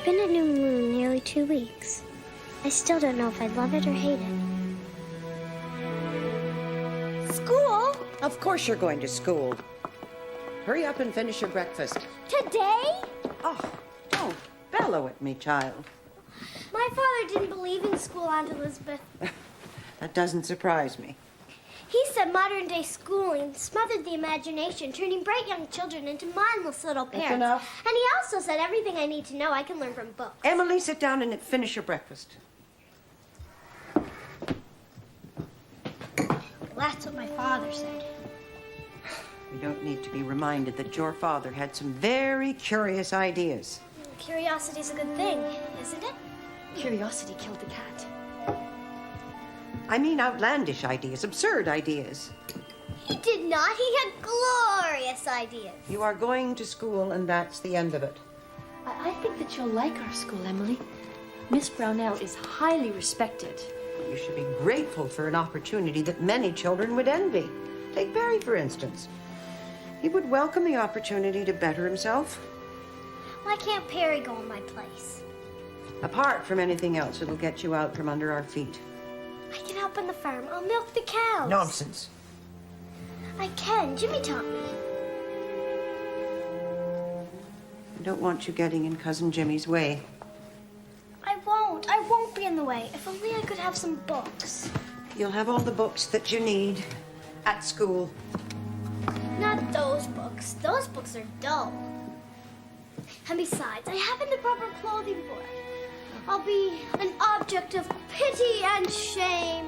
been at New Moon nearly 2 weeks. I still don't know if I love it or hate it. School? Of course you're going to school. Hurry up and finish your breakfast. Today? Oh, don't bellow at me, child. My father didn't believe in school, Aunt Elizabeth. That doesn't surprise me. He said modern-day schooling smothered the imagination, turning bright young children into mindless little parrots. That's enough. And he also said everything I need to know I can learn from books. Emily, sit down and finish your breakfast. That's what my father said. You don't need to be reminded that your father had some very curious ideas. Curiosity's a good thing, isn't it? Curiosity killed the cat. I mean outlandish ideas, absurd ideas. He did not. He had glorious ideas. You are going to school, and that's the end of it. I think that you'll like our school, Emily. Miss Brownell is highly respected. You should be grateful for an opportunity that many children would envy. Take Barry, for instance. He would welcome the opportunity to better himself. Why can't Perry go in my place? Apart from anything else, it'll get you out from under our feet. I can help on the farm. I'll milk the cows. Nonsense. I can. Jimmy taught me. I don't want you getting in Cousin Jimmy's way. I won't. I won't be in the way. If only I could have some books. You'll have all the books that you need at school. Not those books. Those books are dull. And besides, I haven't the proper clothing for it. I'll be an object of pity and shame.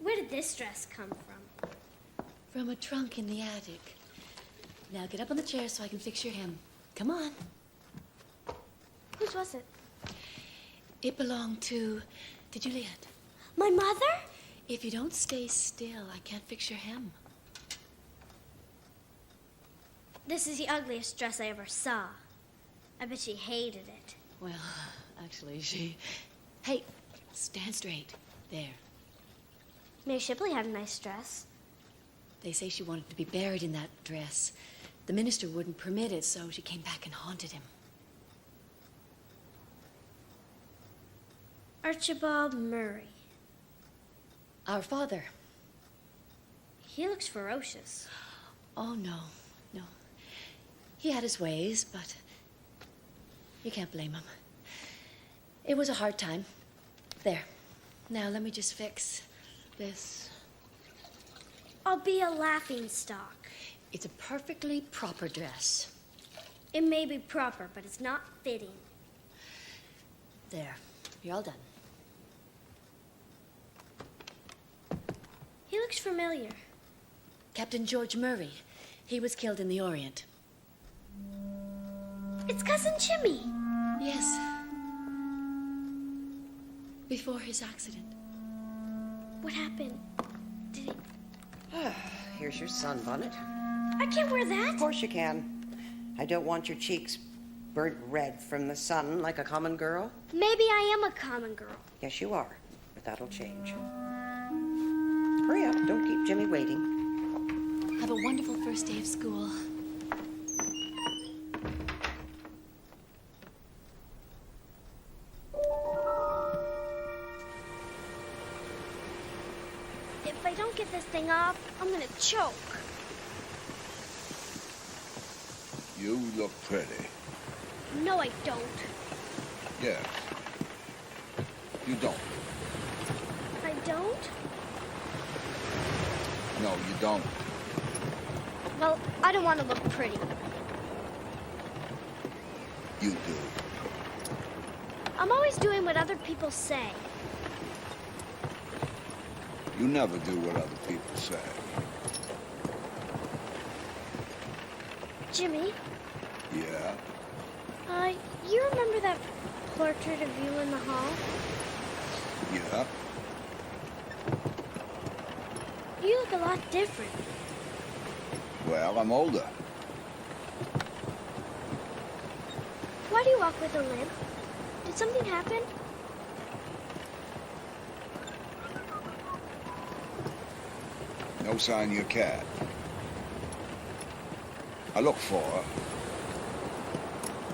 Where did this dress come from? From a trunk in the attic. Now get up on the chair so I can fix your hem. Come on. Whose was it? It belonged to Juliet. My mother? If you don't stay still, I can't fix your hem. This is the ugliest dress I ever saw. I bet she hated it. Well, actually, she... Hey, stand straight. There. Mary Shipley had a nice dress. They say she wanted to be buried in that dress. The minister wouldn't permit it, so she came back and haunted him. Archibald Murray. Our father. He looks ferocious. Oh, no. He had his ways, but you can't blame him. It was a hard time. There. Now, let me just fix this. I'll be a laughingstock. It's a perfectly proper dress. It may be proper, but it's not fitting. There. You're all done. He looks familiar. Captain George Murray. He was killed in the Orient. It's Cousin Jimmy. Yes. Before his accident. What happened? Did he... Here's your sunbonnet. I can't wear that. Of course you can. I don't want your cheeks burnt red from the sun like a common girl. Maybe I am a common girl. Yes, you are, but that'll change. Hurry up, don't keep Jimmy waiting. Have a wonderful first day of school. If I don't get this thing off, I'm gonna choke. You look pretty. No, I don't. Yes. You don't. I don't? No, you don't. Well, I don't want to look pretty. You do. I'm always doing what other people say. You never do what other people say. Jimmy, Yeah? you remember that portrait of you in the hall? Yeah? You look a lot different. Well, I'm older. Why do you walk with a limp? Did something happen? No sign of your cat. I looked for her.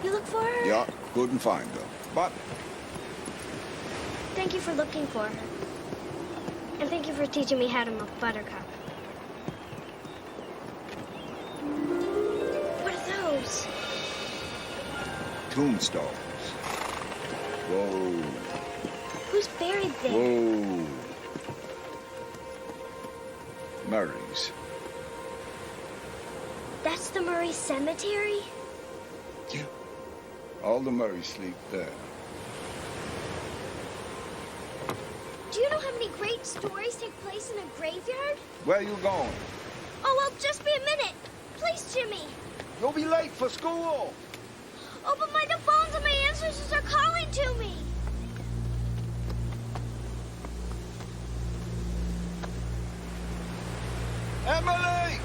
You look for her? Yeah, couldn't find her. But Thank you for looking for her. And thank you for teaching me how to milk Buttercup. What are those? tombstones. Whoa. Who's buried there? Whoa. Murray's. That's the Murray Cemetery? Yeah. All the Murrays sleep there. Do you know how many great stories take place in a graveyard? Where you going? Oh, well, just be a minute. Please, Jimmy. You'll be late for school. Oh, but the phones and my ancestors are calling to me. Emily!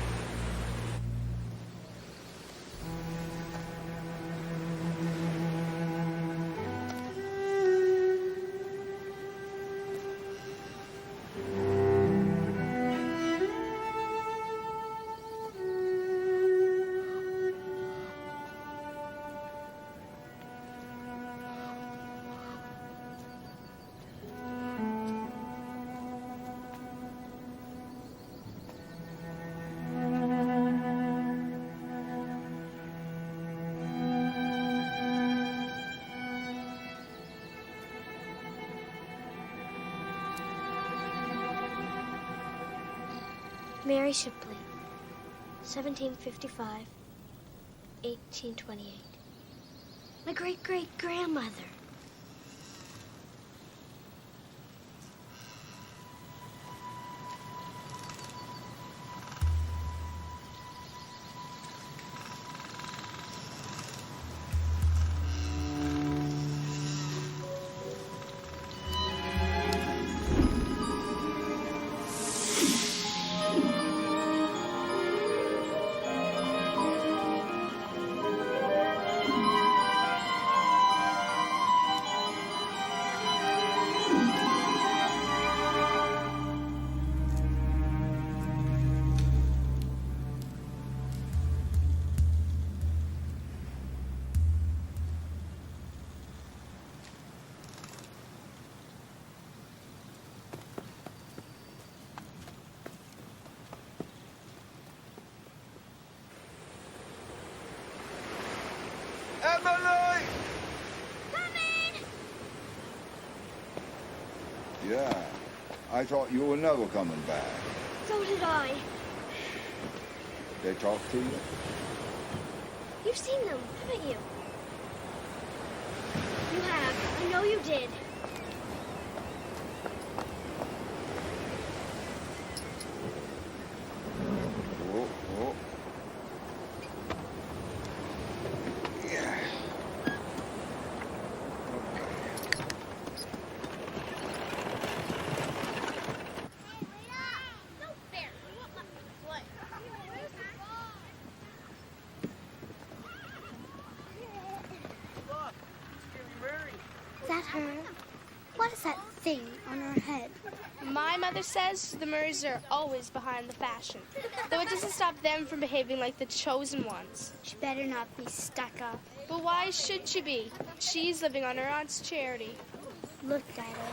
Mary Shipley, 1755, 1828. My great-great-grandmother. Emily! Coming! Yeah, I thought you were never coming back. So did I. They talk to you? You've seen them, haven't you? You have. I know you did. Oh, oh. Yeah. Is that her? What is that thing on her head? My mother says the Murrays are always behind the fashion, though it doesn't stop them from behaving like the chosen ones. She better not be stuck up. But why should she be? She's living on her aunt's charity. Look at her.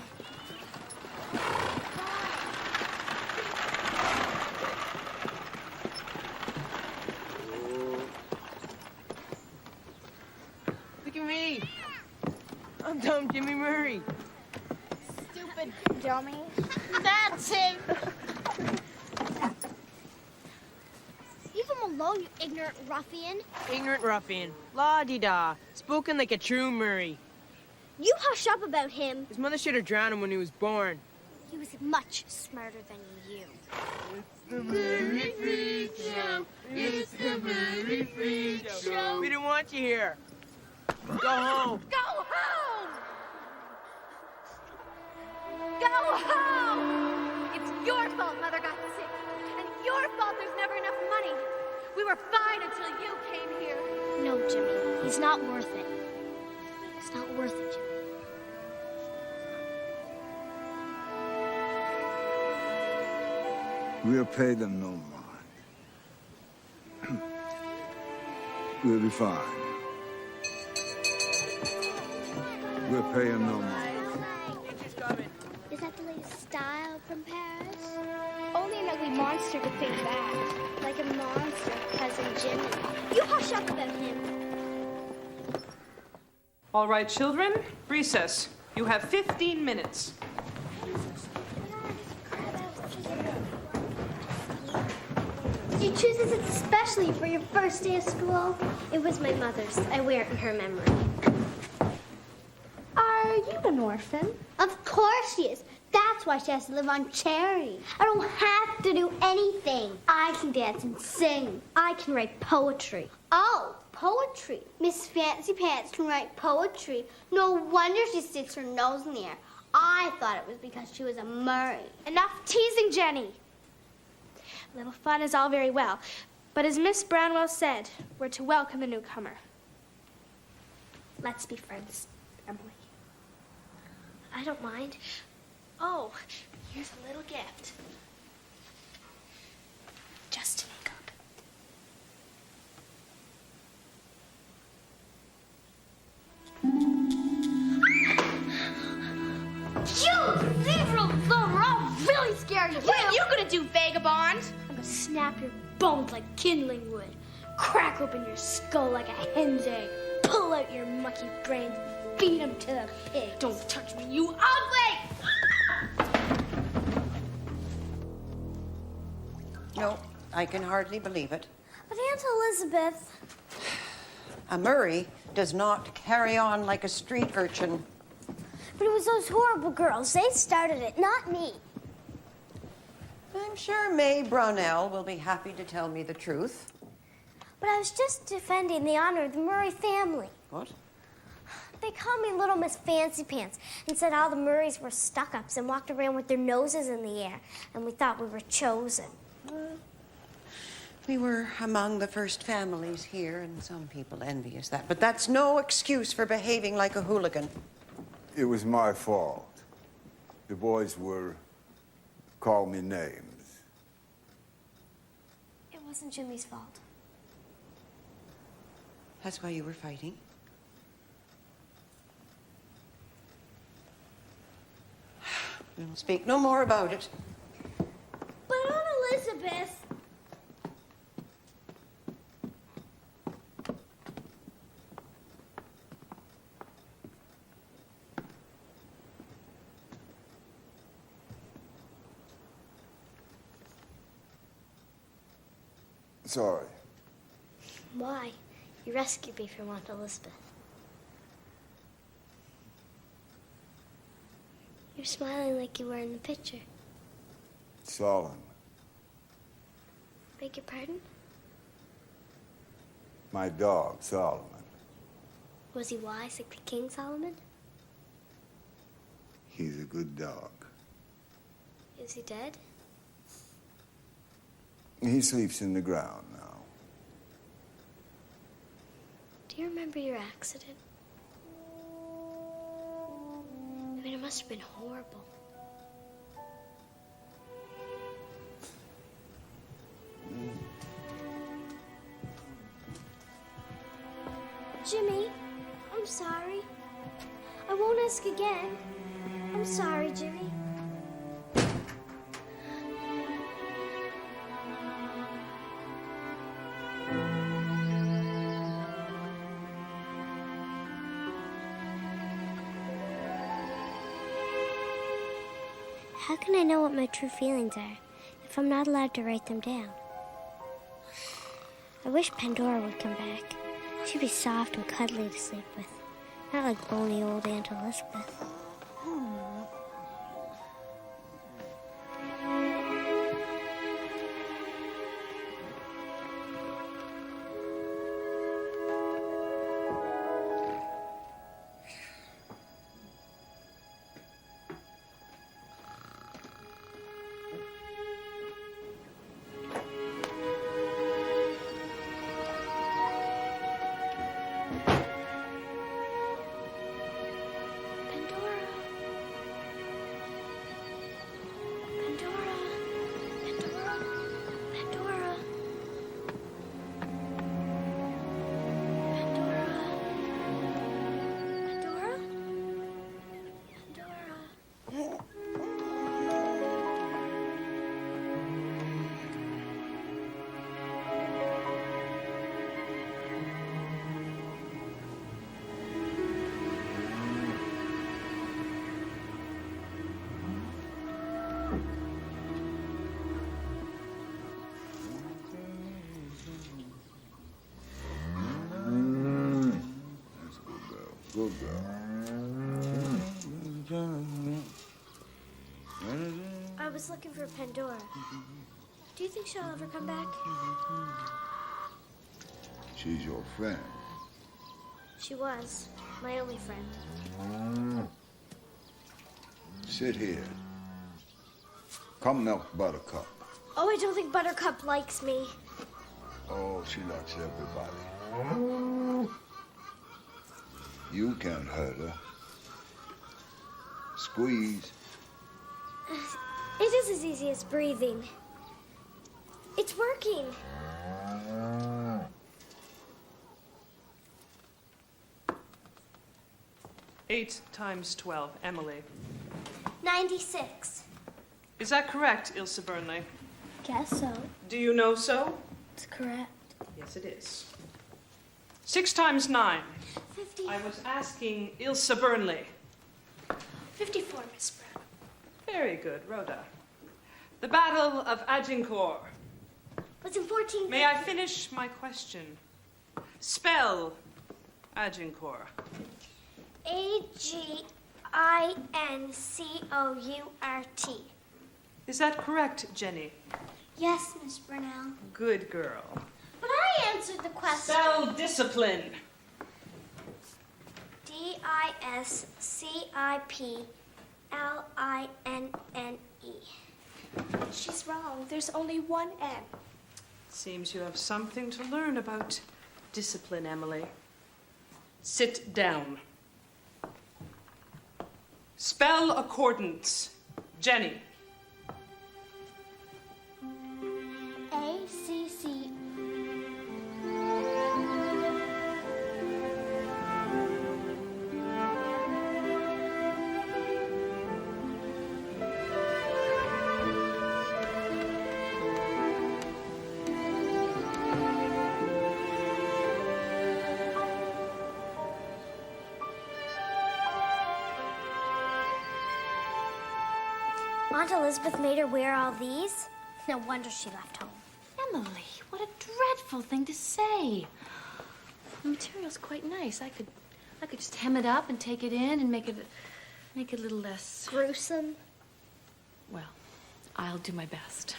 Jimmy Murray. Stupid dummy. That's him. Leave him alone, you ignorant ruffian. Ignorant ruffian. La-di-da. Spoken like a true Murray. You hush up about him. His mother should have drowned him when he was born. He was much smarter than you. The Murray Freak Show. It's the Murray Freak Show. We didn't want you here. Go home. Go home! Go home! It's your fault Mother got sick. And your fault there's never enough money. We were fine until you came here. No, Jimmy. He's not worth it. It's not worth it, Jimmy. We'll pay them no mind. We'll be fine. We'll pay them no mind. She's coming. Is that the latest style from Paris? Only an ugly monster could think that. Like a monster, Cousin Jimmy. You hush up about him. All right, children, recess. You have 15 minutes. Did you choose this especially for your first day of school? It was my mother's. I wear it in her memory. Are you an orphan? Of course she is. That's why she has to live on charity. I don't have to do anything. I can dance and sing. I can write poetry. Oh, poetry. Miss Fancy Pants can write poetry. No wonder she sticks her nose in the air. I thought it was because she was a Murray. Enough teasing, Jenny. A little fun is all very well, but as Miss Brownwell said, we're to welcome the newcomer. Let's be friends, Emily. I don't mind. Oh, here's a little gift. Just to make up. You leave her alone, or I'll really scare you. What are you gonna do, vagabond? I'm gonna snap your bones like kindling wood, crack open your skull like a hen's egg, pull out your mucky brains, feed them to the pigs. Don't touch me, you ugly! No, I can hardly believe it. But Aunt Elizabeth... A Murray does not carry on like a street urchin. But it was those horrible girls. They started it, not me. I'm sure May Brownell will be happy to tell me the truth. But I was just defending the honor of the Murray family. What? They called me Little Miss Fancy Pants and said all the Murrays were stuck-ups and walked around with their noses in the air, and we thought we were chosen. We were among the first families here, and some people envy us that. But that's no excuse for behaving like a hooligan. It was my fault. The boys were calling me names. It wasn't Jimmy's fault. That's why you were fighting? We'll speak no more about it. But Aunt Elizabeth... Sorry. Why? You rescued me from Aunt Elizabeth. You're smiling like you were in the picture. Solomon. Beg your pardon? My dog, Solomon. Was he wise like the King Solomon? He's a good dog. Is he dead? He sleeps in the ground now. Do you remember your accident? I mean, it must have been horrible. Jimmy, I'm sorry. I won't ask again. I'm sorry, Jimmy. How can I know what my true feelings are if I'm not allowed to write them down? I wish Pandora would come back. She'd be soft and cuddly to sleep with, not like bony old Aunt Elizabeth. Good girl. I was looking for Pandora. Do you think she'll ever come back? She's your friend. She was. My only friend. Sit here. Come milk Buttercup. Oh, I don't think Buttercup likes me. Oh, she likes everybody. You can't hurt her. Squeeze. It is as easy as breathing. It's working. Eight times 12, Emily. 96. Is that correct, Ilse Burnley? Guess so. Do you know so? It's correct. Yes, it is. 6 times 9. 50. I was asking Ilse Burnley. 54, Miss Brown. Very good, Rhoda. The Battle of Agincourt. Was in 14. May I finish my question? Spell Agincourt. Agincourt. Is that correct, Jenny? Yes, Miss Burnell. Good girl. But I answered the question. Spell discipline. Discipline. She's wrong. There's only one N. Seems you have something to learn about discipline, Emily. Sit down. Spell accordance. Jenny. ACC. Aunt Elizabeth made her wear all these. No wonder she left home. Emily, what a dreadful thing to say. The material's quite nice. I could just hem it up and take it in and make it a little less Gruesome. Well, I'll do my best.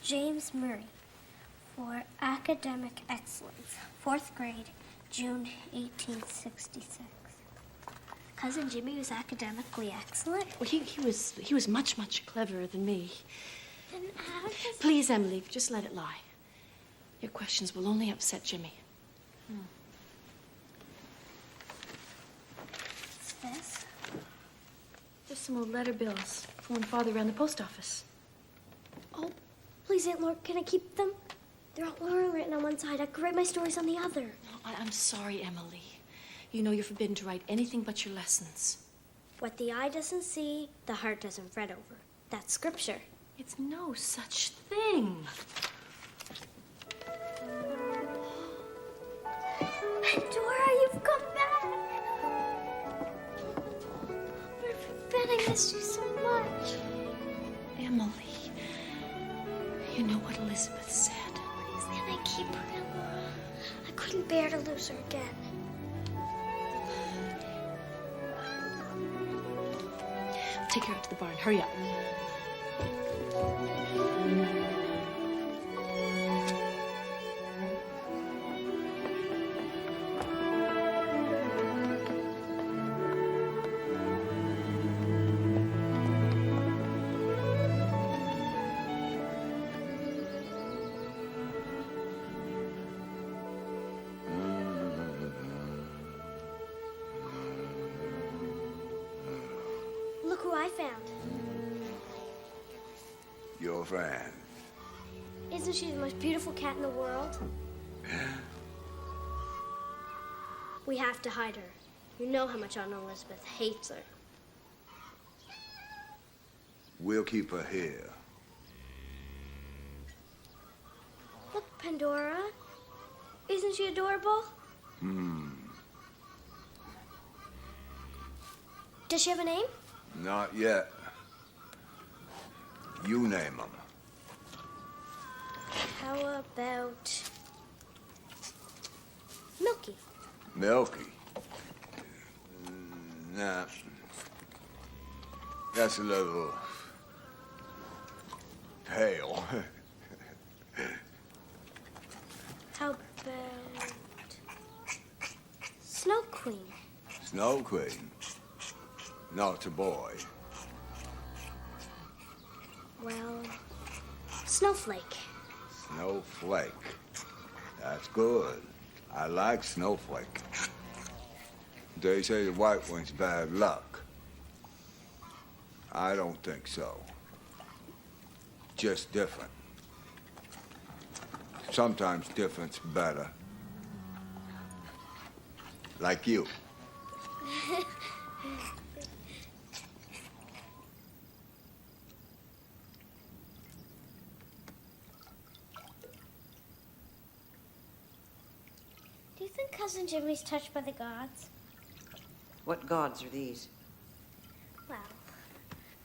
James Murray for academic excellence. 4th grade, June 1866. Cousin Jimmy was academically excellent? Well, he was much, much cleverer than me. Then how does... Please, Emily, just let it lie. Your questions will only upset Jimmy. What's this? Just some old letter bills from when Father ran the post office. Oh, please, Aunt Laura, can I keep them? They're all Laura written on one side. I could write my stories on the other. No, I'm sorry, Emily. You know you're forbidden to write anything but your lessons. What the eye doesn't see, the heart doesn't fret over. That's scripture. It's no such thing. Pandora, you've come back. Where have you been? I missed you so much. Emily, you know what Elizabeth said. Please, can I keep her? I couldn't bear to lose her again. Take her out to the barn. Hurry up. Look who I found. Your friend. Isn't she the most beautiful cat in the world? We have to hide her. You know how much Aunt Elizabeth hates her. We'll keep her here. Look, Pandora. Isn't she adorable? Does she have a name? Not yet. You name them. How about Milky? Milky. Nah. That's a little pale. How about Snow Queen? Snow Queen. Not a boy. Well, Snowflake. Snowflake. That's good. I like Snowflake. They say the white one's bad luck. I don't think so. Just different. Sometimes different's better. Like you. Do you think Cousin Jimmy's touched by the gods? What gods are these? Well,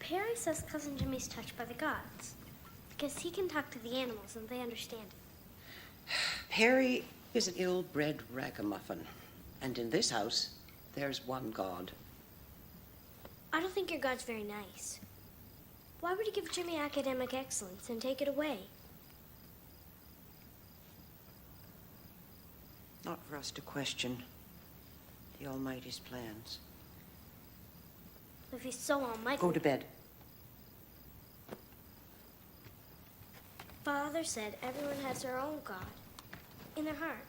Perry says Cousin Jimmy's touched by the gods because he can talk to the animals and they understand him. Perry is an ill-bred ragamuffin. And in this house, there's one god. I don't think your God's very nice. Why would he give Jimmy academic excellence and take it away? Not for us to question the Almighty's plans. If he's so almighty... Go to bed. Father said everyone has their own God in their heart.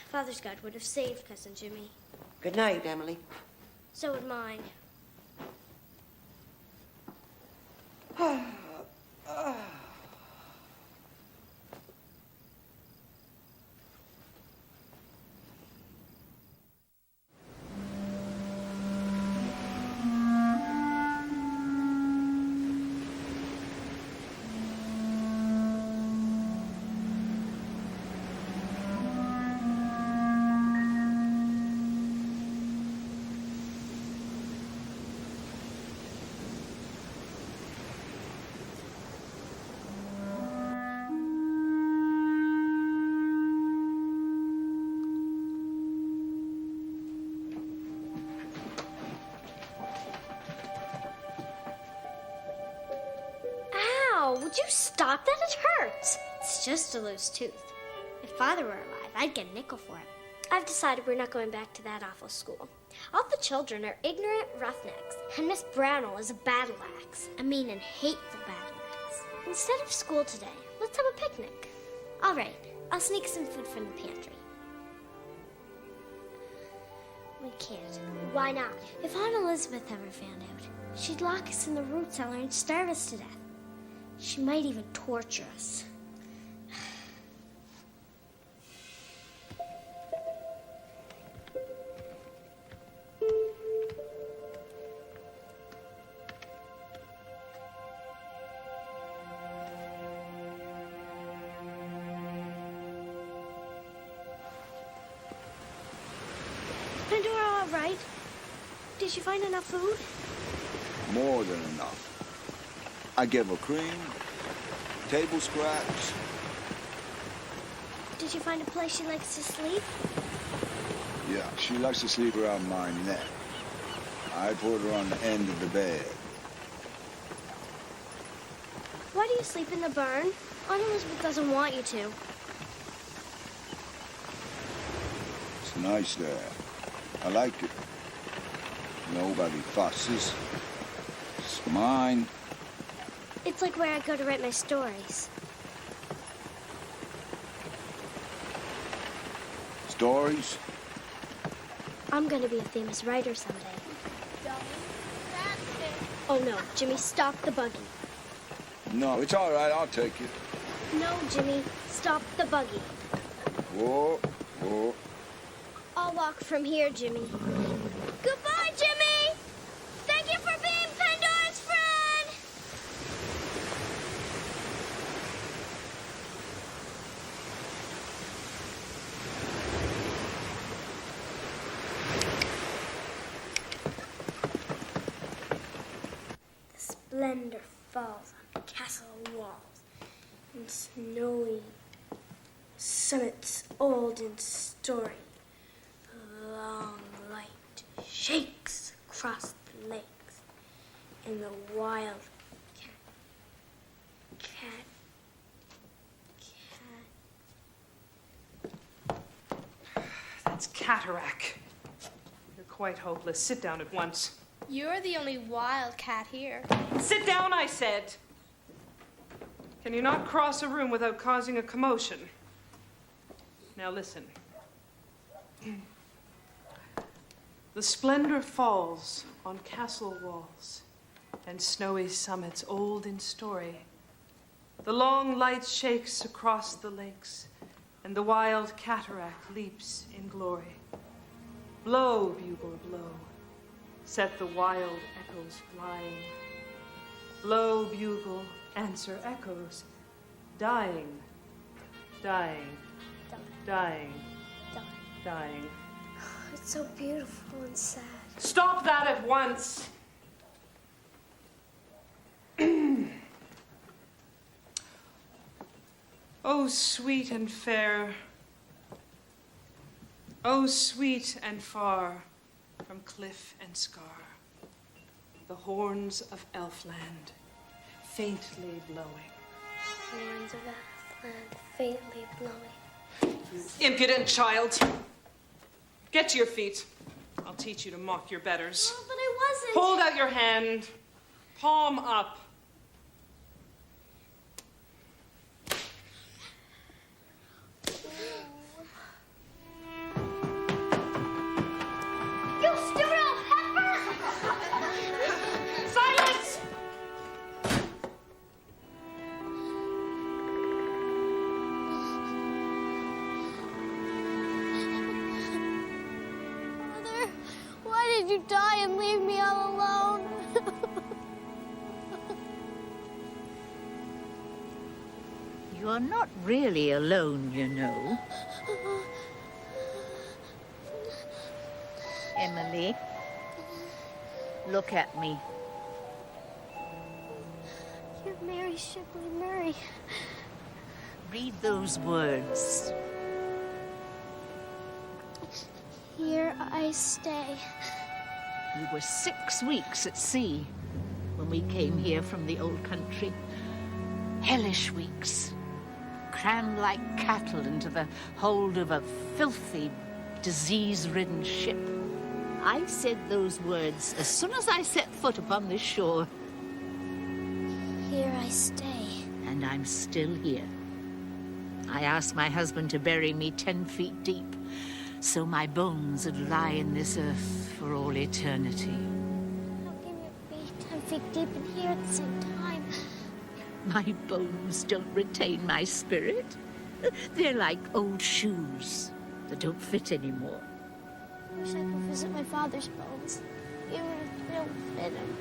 Father's God would have saved Cousin Jimmy. Good night, Emily. So would mine. Would you stop that? It hurts. It's just a loose tooth. If Father were alive, I'd get a nickel for it. I've decided we're not going back to that awful school. All the children are ignorant roughnecks, and Miss Brownell is a battle axe, a mean and hateful battle axe. Instead of school today, let's have a picnic. All right, I'll sneak some food from the pantry. We can't. Why not? If Aunt Elizabeth ever found out, she'd lock us in the root cellar and starve us to death. She might even torture us. Pandora all right? Did she find enough food? More than enough. I gave her cream, table scraps. Did you find a place she likes to sleep? Yeah, she likes to sleep around my neck. I put her on the end of the bed. Why do you sleep in the barn? Aunt Elizabeth doesn't want you to. It's nice there. I like it. Nobody fusses. It's mine. It's like where I go to write my stories. Stories? I'm gonna be a famous writer someday. Oh no, Jimmy, stop the buggy. No, it's all right. I'll take it. No, Jimmy, stop the buggy. Whoa, whoa. I'll walk from here, Jimmy. Goodbye, Jimmy! Thank you for being Pandora's friend! The splendor falls on castle walls and snowy summits old in story. The long light shakes across the lakes, and the wild cat. That's cataract. You're quite hopeless. Sit down at once. You're the only wild cat here. Sit down, I said. Can you not cross a room without causing a commotion? Now listen. The splendor falls on castle walls and snowy summits old in story. The long light shakes across the lakes, and the wild cataract leaps in glory. Blow, bugle, blow, set the wild echoes flying. Blow, bugle, answer echoes, dying, dying, dying, dying. It's so beautiful and sad. Stop that at once! Oh, sweet and fair, oh, sweet and far from cliff and scar, the horns of Elfland faintly blowing. Horns of Elfland faintly blowing. Impudent child! Get to your feet. I'll teach you to mock your betters. Oh, but I wasn't. Hold out your hand, palm up. You stupid old heifer! Silence! Mother, why did you die and leave me all alone? You're not really alone, you know. Emily, look at me. You're Mary Shipley Murray. Read those words. Here I stay. We were 6 weeks at sea when we came here from the old country. Hellish weeks. Crammed like cattle into the hold of a filthy, disease-ridden ship. I said those words as soon as I set foot upon this shore. Here I stay. And I'm still here. I asked my husband to bury me 10 feet deep, so my bones would lie in this earth for all eternity. How can you be 10 feet deep in here at the same time? My bones don't retain my spirit. They're like old shoes that don't fit anymore. I wish I could visit my father's bones, even if they don't fit him.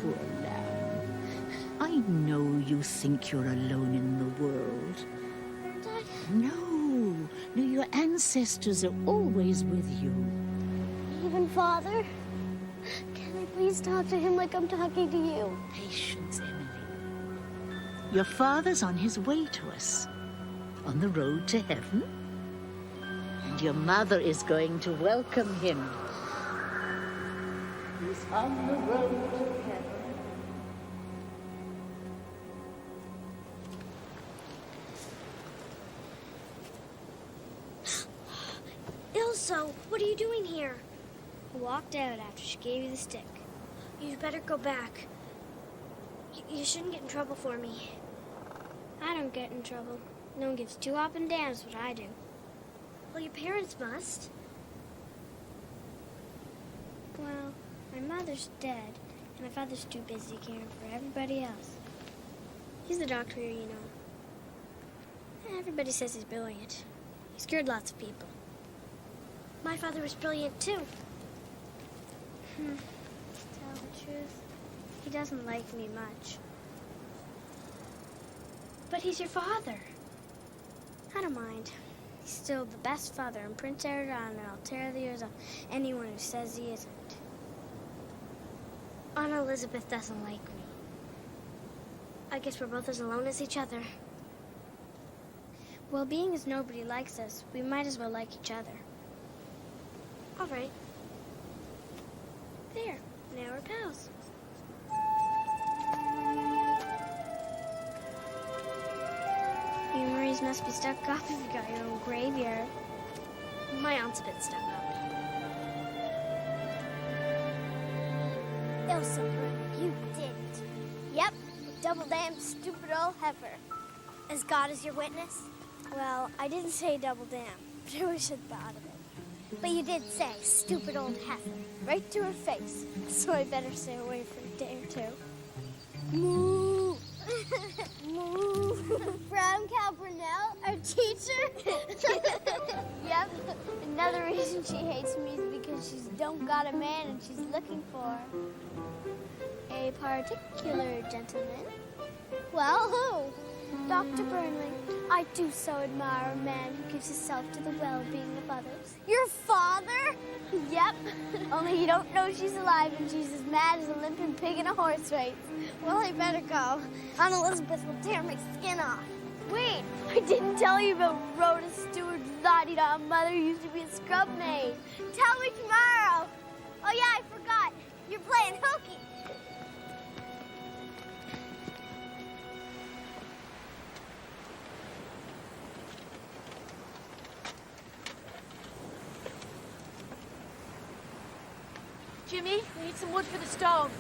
Poor lamb. I know you think you're alone in the world. Aren't I? No, your ancestors are always with you. Even Father? Can I please talk to him like I'm talking to you? Patience, Emily. Your father's on his way to us, on the road to heaven. And your mother is going to welcome him. He's on the road to heaven. Ilsa, what are you doing here? I walked out after she gave you the stick. You'd better go back. You shouldn't get in trouble for me. I don't get in trouble. No one gives two up and downs what I do. Well, your parents must. Well, my mother's dead, and my father's too busy caring for everybody else. He's the doctor here, you know. Everybody says he's brilliant. He's cured lots of people. My father was brilliant, too. To tell the truth, he doesn't like me much. But he's your father. I don't mind. He's still the best father, and Prince Edward, and I'll tear the ears off anyone who says he isn't. Aunt Elizabeth doesn't like me. I guess we're both as alone as each other. Well, being as nobody likes us, we might as well like each other. All right. There. Now we're pals. You Marys must be stuck up if you got your own graveyard. My aunt's a bit stuck up. Elsa, you didn't. Yep, double damn stupid old heifer. As God is your witness? Well, I didn't say double damn, but I wish I'd thought of it. But you did say stupid old heifer, right to her face. So I better stay away for a day or two. Moo! Moo! From Cal Brunel, our teacher? Yep. Another reason she hates me is because she's don't got a man and she's looking for a particular gentleman. Well, who? Dr. Burnley. I do so admire a man who gives himself to the well-being of others. Your father? Yep. Only you don't know she's alive and she's as mad as a limping pig in a horse race. Well, I better go. Aunt Elizabeth will tear my skin off. Wait, I didn't tell you about Rhoda Stewart's la-di-da mother who used to be a scrub maid. Tell me tomorrow. Oh, yeah, I forgot. You're playing hooky. Jimmy, we need some wood for the stove.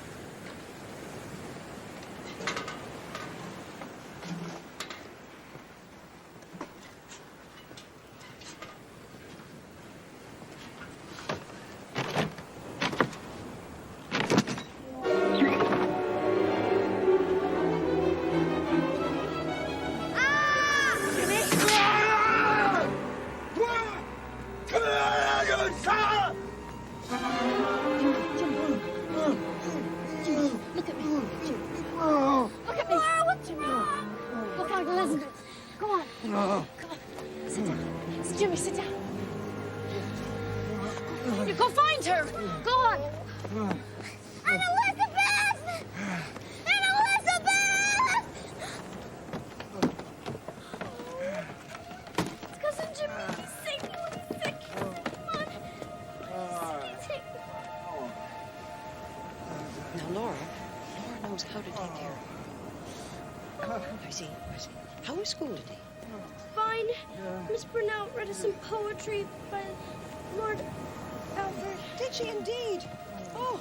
How to take care of him. I see. How was school today? Fine. Miss Brunel read us some poetry by Lord Alfred. Did she indeed? Oh,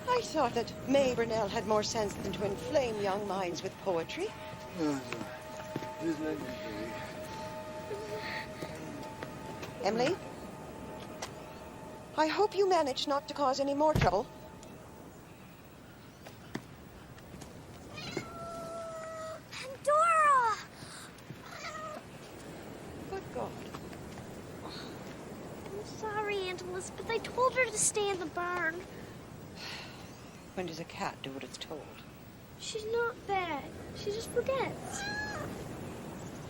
I thought that May Brunel had more sense than to inflame young minds with poetry. Emily? I hope you managed not to cause any more trouble. But I told her to stay in the barn. When does a cat do what it's told? She's not bad. She just forgets.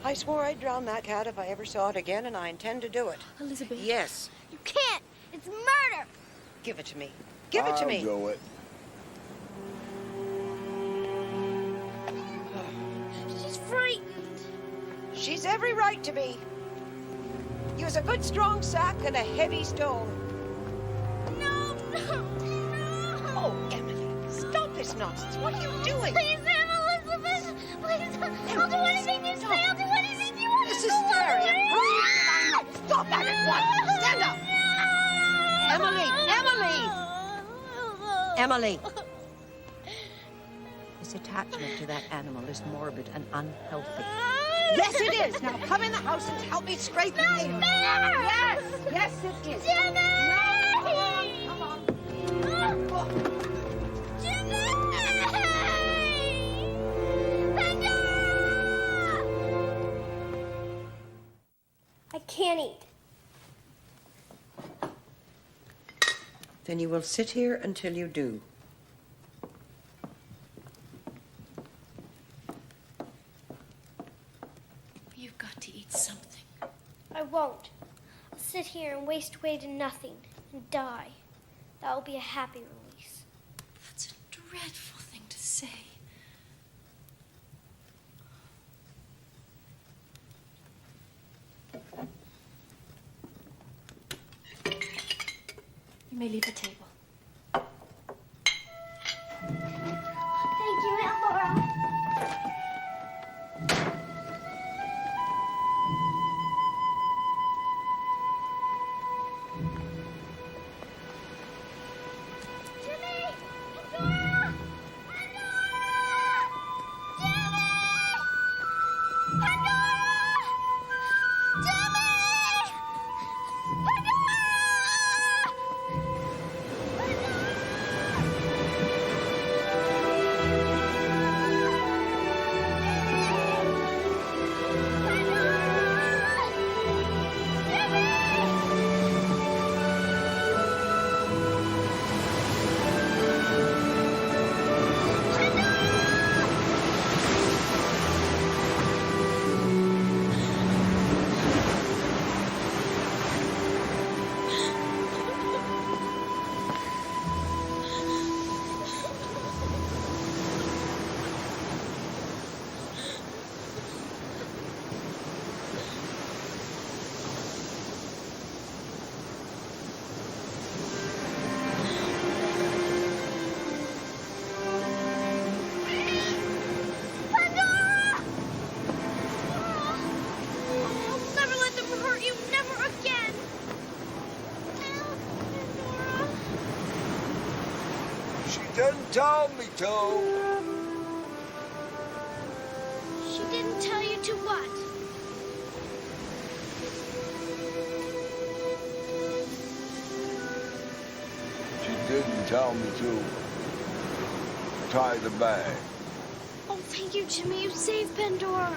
I swore I'd drown that cat if I ever saw it again, and I intend to do it. Elizabeth. Yes. You can't. It's murder! Give it to me. Give it to me. I'll do it. She's frightened. She's every right to be. Use a good strong sack and a heavy stone. No, no, no. Oh, Emily, stop this nonsense. What are you doing? Please, Aunt Elizabeth. Please, I'll do anything you say. I'll do anything you want. This is hysteria. Stop that at once. Stand up. Emily! This attachment to that animal is morbid and unhealthy. Yes, it is. Now come in the house and help me scrape the table. Yes, yes, it is. Jimmy! No, come on, come on. Jimmy! Pandora! I can't eat. Then you will sit here until you do. You've got to eat something. I won't. I'll sit here and waste away to nothing and die. That will be a happy release. That's a dreadful thing to say. You may leave the table. Thank you, Aunt Laura. Jimmy! Pandora! Pandora! Jimmy! Pandora! Jimmy! Pandora! Didn't tell me to. She didn't tell you to what? She didn't tell me to tie the bag. Oh, thank you, Jimmy. You saved Pandora.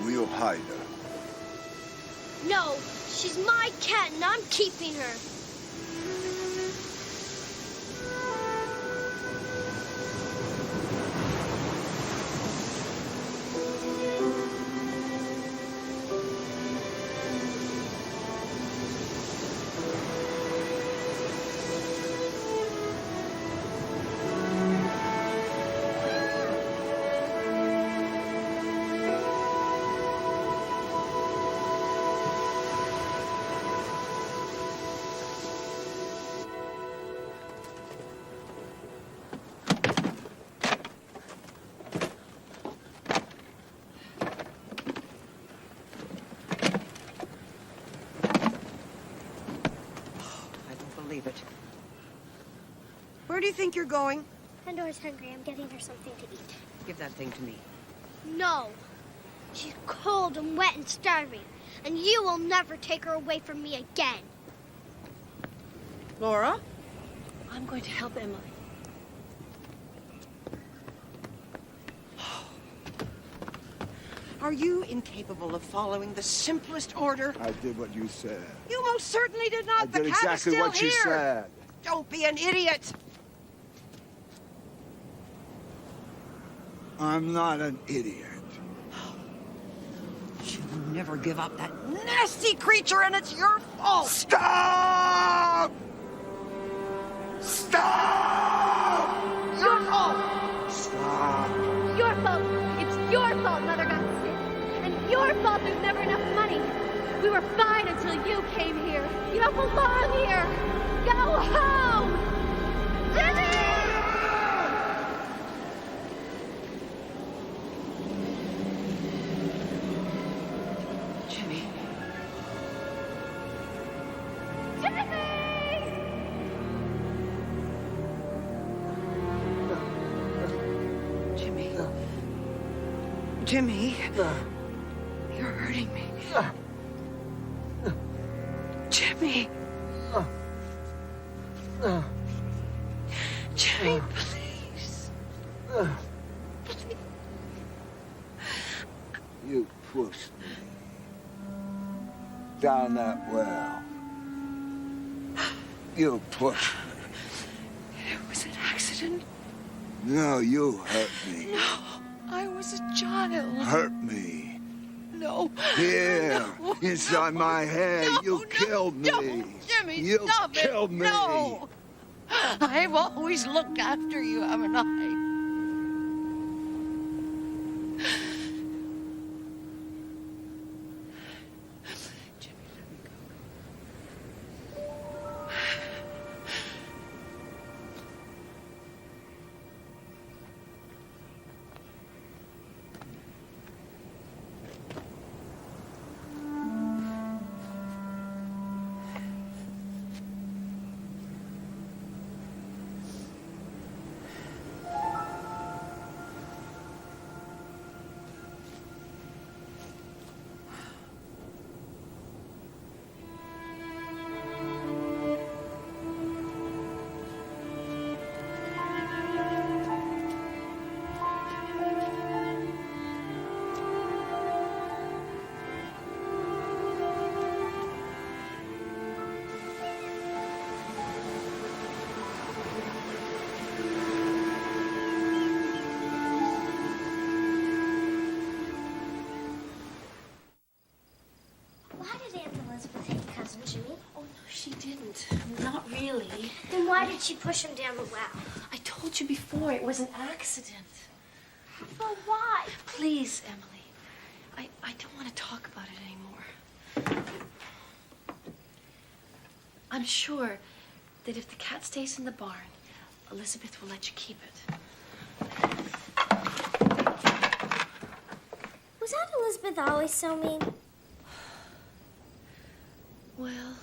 We'll hide her. No, she's my cat, and I'm keeping her. Where do you think you're going? Pandora's hungry. I'm getting her something to eat. Give that thing to me. No. She's cold and wet and starving. And you will never take her away from me again. Laura? I'm going to help Emily. Are you incapable of following the simplest order? I did what you said. You most certainly did not. I did the cat exactly is still what you here. said. Don't be an idiot. I'm not an idiot. You never give up that nasty creature, and it's your fault. Stop! Stop! Your fault. Stop! Your fault. It's your fault Mother got sick. And your fault there's never enough money. We were fine until you came here. You don't belong here. Go home! Jimmy! Jimmy. Jimmy, you're hurting me. Jimmy. Jimmy, please. You pushed me down that well. You pushed me. It was an accident. No, you hurt me. No, I was a child. Hurt me. No. Here, No, inside no, my head, no, you killed me. No, Jimmy, you stop it. killed me. No. I've always looked after you, haven't I? Not really. Then why did she push him down the well? I told you before, it was an accident. But why? Please, Emily. I don't want to talk about it anymore. I'm sure that if the cat stays in the barn, Elizabeth will let you keep it. Was Aunt Elizabeth always so mean? Well,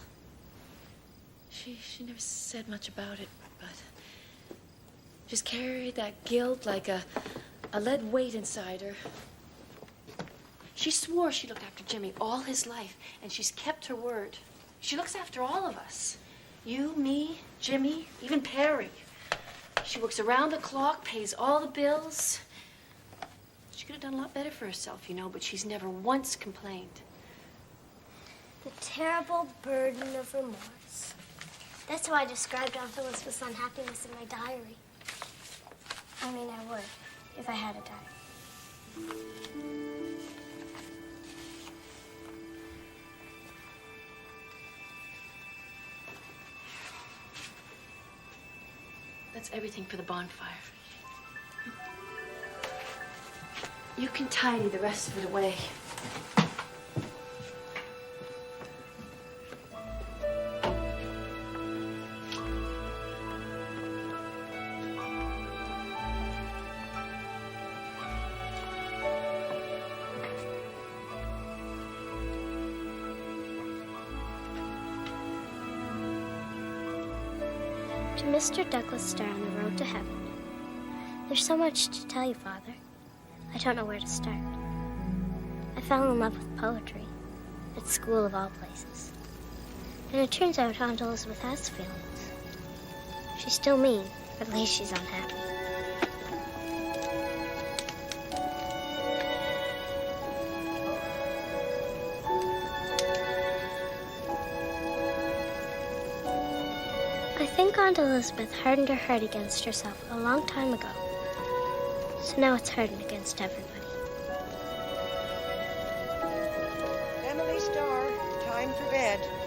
she never said much about it, but just carried that guilt like a lead weight inside her. She swore she looked after Jimmy all his life, and she's kept her word. She looks after all of us. You, me, Jimmy, even Perry. She works around the clock, pays all the bills. She could have done a lot better for herself, you know, but she's never once complained. The terrible burden of remorse. That's how I described Aunt Elizabeth's unhappiness in my diary. I mean, I would, if I had a diary. That's everything for the bonfire. You can tidy the rest of it away. To Mr. Douglas Starr on the road to heaven. There's so much to tell you, Father. I don't know where to start. I fell in love with poetry, at school of all places. And it turns out Aunt Elizabeth has feelings. She's still mean, but at least she's unhappy. I think Aunt Elizabeth hardened her heart against herself a long time ago. So now it's hardened against everybody. bed.